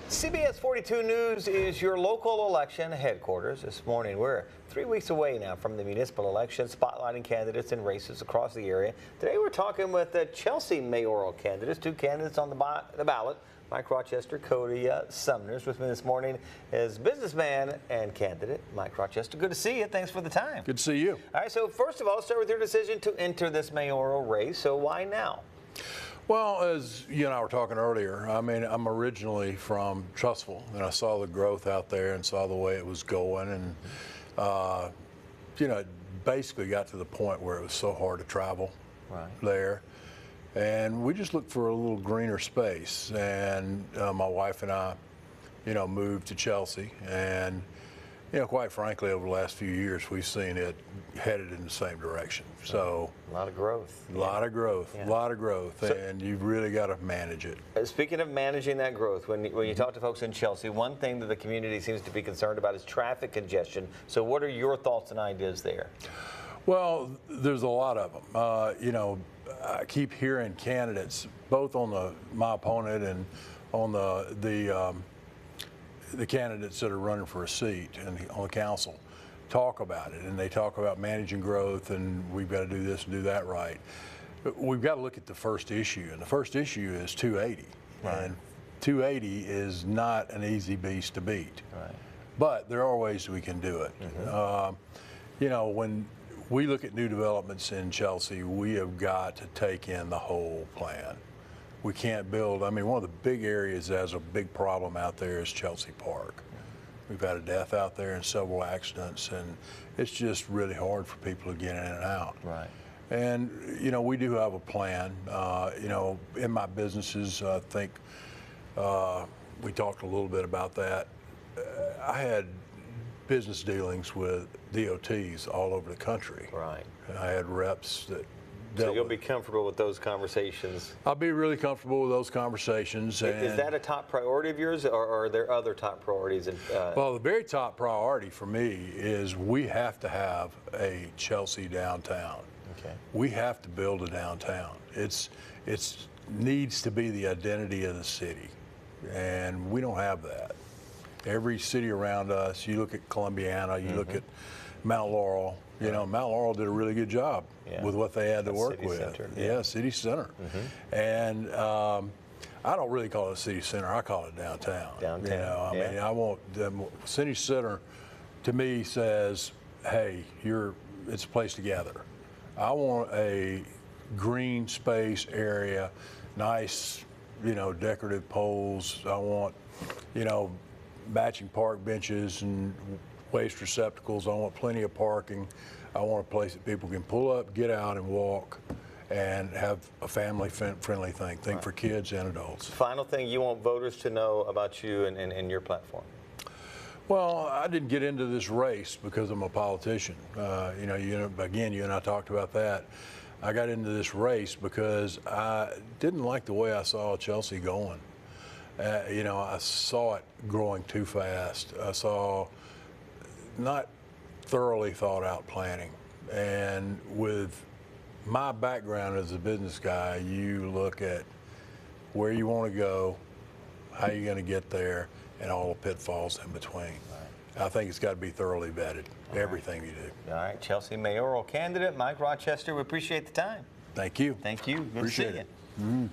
CBS 42 News is your local election headquarters. This morning, we're 3 weeks away now from the municipal election, spotlighting candidates and races across the area. Today, we're talking with the Chelsea mayoral candidates, two candidates on the ballot. Mike Rochester, Cody Sumner's with me this morning as businessman and candidate. Mike Rochester, good to see you. Thanks for the time. Good to see you. All right, so first of all, start with your decision to enter this mayoral race. So why now? Well, as you and I were talking earlier, I mean, I'm originally from Trussville, and I saw the growth out there and saw the way it was going, and it basically got to the point where it was so hard to travel there. And we just looked for a little greener space, and my wife and I, moved to Chelsea, and quite frankly, over the last few years, we've seen it headed in the same direction. So a lot of growth. A lot of growth, and you've really got to manage it. Speaking of managing that growth, when you talk to folks in Chelsea, one thing that the community seems to be concerned about is traffic congestion. So what are your thoughts and ideas there? Well, there's a lot of them. I keep hearing candidates, both on my opponent and on the candidates that are running for a seat on the council, talk about it, and they talk about managing growth, and we've got to do this and do that right. But we've got to look at the first issue, and the first issue is 280. Right. And 280 is not an easy beast to beat. Right. But there are ways we can do it. Mm-hmm. When we look at new developments in Chelsea, we have got to take in the whole plan. We can't build, one of the big areas that has a big problem out there is Chelsea Park. We've had a death out there and several accidents, and it's just really hard for people to get in and out. Right. And, we do have a plan. In my businesses, I think we talked a little bit about that. I had business dealings with DOTs all over the country. Right. I had reps that So you'll be comfortable with those conversations? I'll be really comfortable with those conversations. Is that a top priority of yours, or are there other top priorities? Well, the very top priority for me is we have to have a Chelsea downtown. Okay. We have to build a downtown. It needs to be the identity of the city, and we don't have that. Every city around us, you look at Columbiana, you look at Mount Laurel. Mount Laurel did a really good job with what they had to work with. Center, city center. And I don't really call it a city center. I call it downtown. I want city center. To me, says, hey, it's a place to gather. I want a green space area, nice, decorative poles. I want, matching park benches and waste receptacles. I want plenty of parking. I want a place that people can pull up, get out, and walk, and have a family-friendly thing. Think for kids and adults. Final thing you want voters to know about you and your platform? Well, I didn't get into this race because I'm a politician. Again, you and I talked about that. I got into this race because I didn't like the way I saw Chelsea going. I saw it growing too fast. I saw not thoroughly thought out planning. And with my background as a business guy, you look at where you want to go, how you're going to get there, and all the pitfalls in between. Right. I think it's got to be thoroughly vetted, everything you do. All right, Chelsea mayoral candidate Mike Rochester, we appreciate the time. Thank you. Thank you. Good appreciate to see it. you.